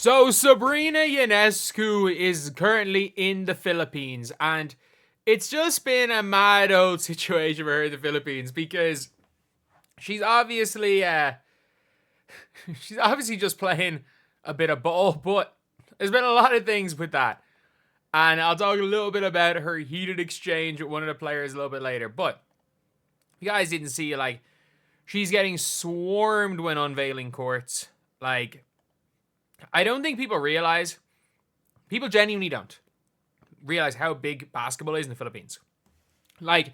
So Sabrina Ionescu is currently in the Philippines, and it's just been a mad old situation for her in the Philippines because she's obviously she's obviously just playing a bit of ball, but there's been a lot of things with that. And I'll talk a little bit about her heated exchange with one of the players a little bit later. But if you guys didn't see, like, she's getting swarmed when unveiling courts. Like, I don't think people realize, people genuinely don't realize how big basketball is in the Philippines. Like,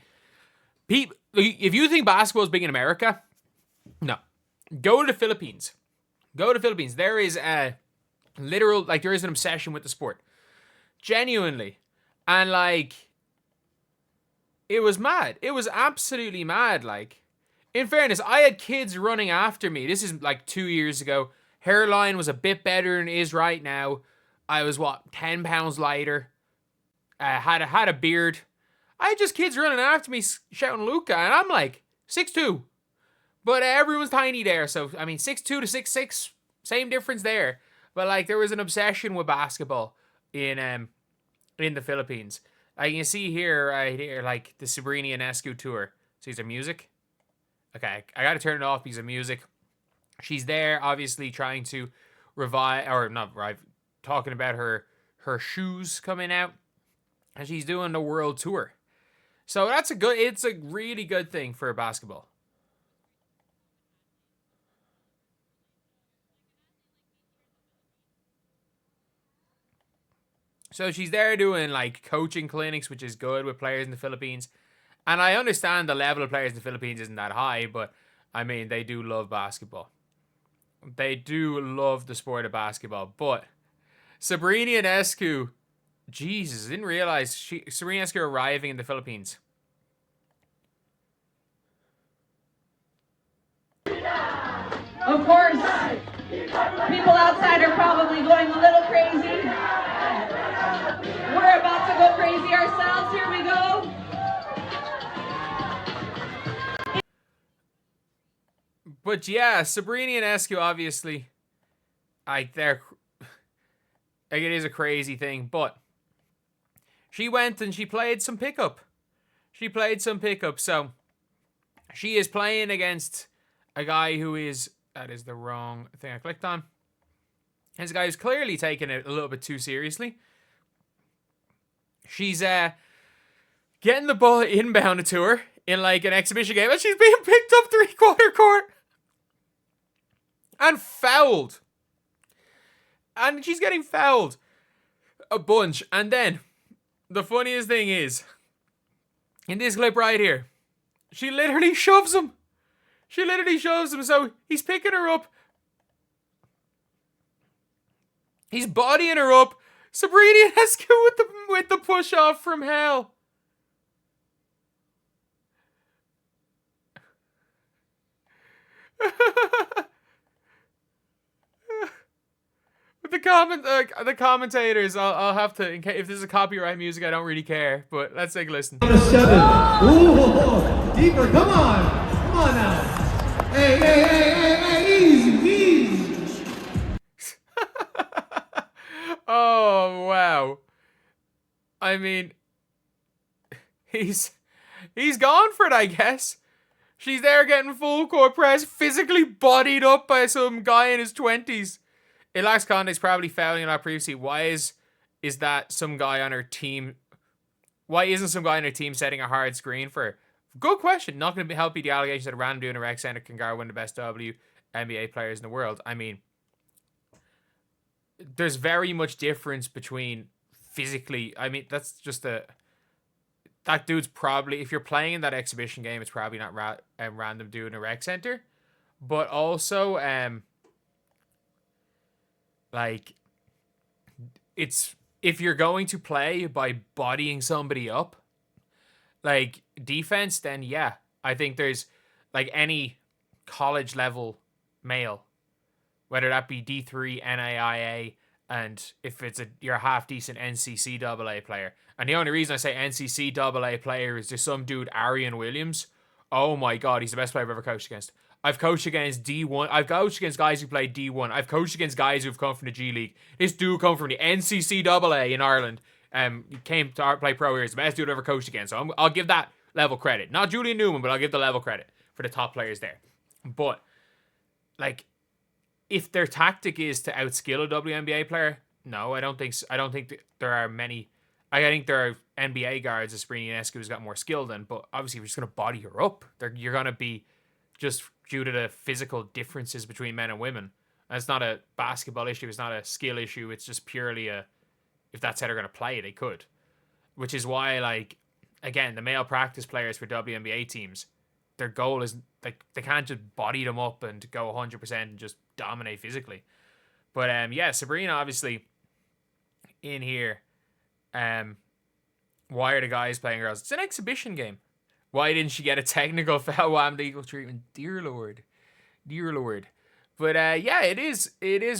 if you think basketball is big in America, no. Go to the Philippines. Go to the Philippines. There is a literal, like, there is an obsession with the sport. Genuinely. And, like, it was mad. It was absolutely mad. Like, in fairness, I had kids running after me. This is like 2 years ago. Hairline was a bit better than it is right now. I was, 10 pounds lighter. Had a beard. I had just kids running after me shouting Luca. And I'm like, 6'2". But everyone's tiny there. So, I mean, 6'2" to 6'6", same difference there. But, like, there was an obsession with basketball in the Philippines. You can see here, right here, like, the Sabrina Ionescu tour. See the music? Okay, I gotta turn it off because of music. She's there, obviously, trying to talking about her shoes coming out. And she's doing the world tour. So it's a really good thing for basketball. So she's there doing, like, coaching clinics, which is good with players in the Philippines. And I understand the level of players in the Philippines isn't that high, but, I mean, they do love basketball. They do love the sport of basketball. But Sabrina Ionescu, Jesus, I didn't realize Sabrina Ionescu arriving in the Philippines. Of course, people outside are probably going a little crazy. We're about to go crazy ourselves. Here we go. But yeah, Sabrina Ionescu, obviously, it is a crazy thing, but she went and she played some pickup. So she is playing against a guy that is the wrong thing I clicked on. This guy who's clearly taking it a little bit too seriously. She's getting the ball inbound to her in, like, an exhibition game, and she's being picked up 3/4 court and fouled. And she's getting fouled a bunch. And then the funniest thing is, in this clip right here, she literally shoves him. So he's picking her up. He's bodying her up. Sabrina Ionescu with the push off from hell. The commentators, I'll have to, in case, if this is copyright music, I don't really care, but let's take a listen. Ooh, deeper, come on now. Hey, easy. Oh, wow. I mean, he's gone for it, I guess. She's there getting full court press, physically bodied up by some guy in his 20s. It lacks context, probably fouling on that previously. Why is that some guy on her team? Why isn't some guy on her team setting a hard screen for her? Good question. Not going to help you the allegations that a random dude in a rec center can guard one of the best WNBA players in the world. I mean, there's very much difference between physically. I mean, that's just that dude's probably, if you're playing in that exhibition game, it's probably not a random dude in a rec center. But also, like, it's, if you're going to play by bodying somebody up, like, defense, then yeah, I think there's, like, any college level male, whether that be D3, NAIA, and if you're a half decent NCCAA player. And the only reason I say NCCAA player is there's some dude, Arian Williams. Oh my God, he's the best player I've ever coached against. I've coached against D1. I've coached against guys who play D1. I've coached against guys who've come from the G League. This dude come from the NCCAA in Ireland. He came to play pro here. He's the best dude I've ever coached against. So I'll give that level credit. Not Julian Newman, but I'll give the level credit for the top players there. But, like, if their tactic is to outskill a WNBA player, no, I don't think so. I don't think there are many. I think there are NBA guards as Sabrina Ionescu who's got more skill than, but obviously we're just going to body her up. You're going to be just due to the physical differences between men and women. And it's not a basketball issue. It's not a skill issue. It's just purely if that's how they're going to play, they could. Which is why, like, again, the male practice players for WNBA teams, their goal is, like, they can't just body them up and go 100% and just dominate physically. But, yeah, Sabrina, obviously, in here, why are the guys playing girls? It's an exhibition game. Why didn't she get a technical foul? Wham, legal treatment. Dear Lord. Dear Lord. But, yeah, it is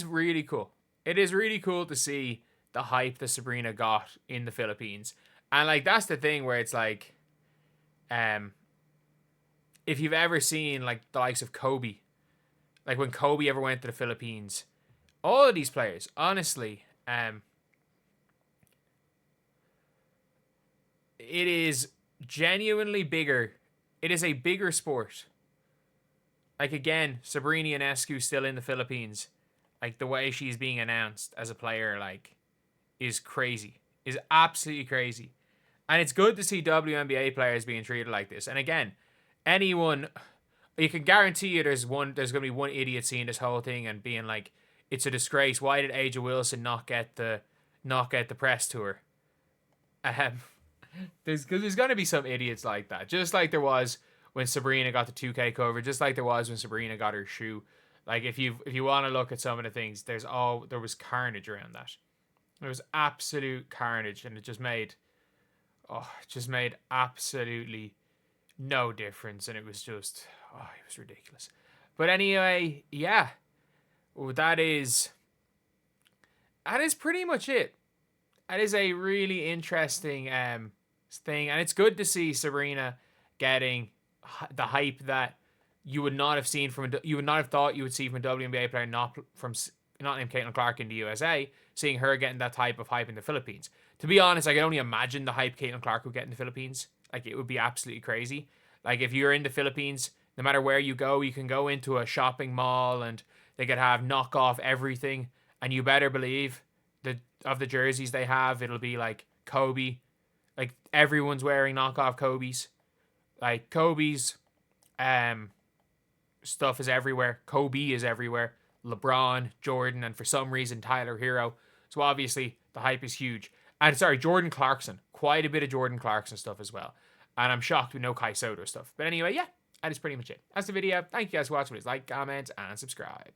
really cool. It is really cool to see the hype that Sabrina got in the Philippines. And, like, that's the thing where it's like, if you've ever seen, like, the likes of Kobe, like when Kobe ever went to the Philippines, all of these players, honestly, it is genuinely bigger. It is a bigger sport. Like, again, Sabrina Ionescu still in the Philippines. Like, the way she's being announced as a player, like, is crazy. Is absolutely crazy. And it's good to see WNBA players being treated like this. And again, anyone, you can guarantee you there's going to be one idiot seeing this whole thing and being like, it's a disgrace. Why did Angel Wilson not get the press tour? There's going to be some idiots like that. Just like there was when Sabrina got the 2K cover. Just like there was when Sabrina got her shoe. Like, if you want to look at some of the things, there was carnage around that. There was absolute carnage, and it just made absolutely no difference, and it was just, it was ridiculous. But anyway, yeah, well, that is pretty much it. That is a really interesting thing, and it's good to see Sabrina getting the hype that you would not have thought you would see from a WNBA player, not named Caitlin Clark in the USA, seeing her getting that type of hype in the Philippines. To be honest, I can only imagine the hype Caitlin Clark would get in the Philippines. Like, it would be absolutely crazy. Like, if you're in the Philippines, no matter where you go, you can go into a shopping mall and they could have knockoff everything, and you better believe that of the jerseys they have, it'll be like Kobe. Like, everyone's wearing knockoff Kobe's. Like, Kobe's stuff is everywhere. Kobe is everywhere. LeBron, Jordan, and for some reason Tyler Hero. So obviously the hype is huge. And sorry, Jordan Clarkson. Quite a bit of Jordan Clarkson stuff as well. And I'm shocked with no Kai Soto stuff. But anyway, yeah, that is pretty much it. That's the video. Thank you guys for watching. Please like, comment, and subscribe.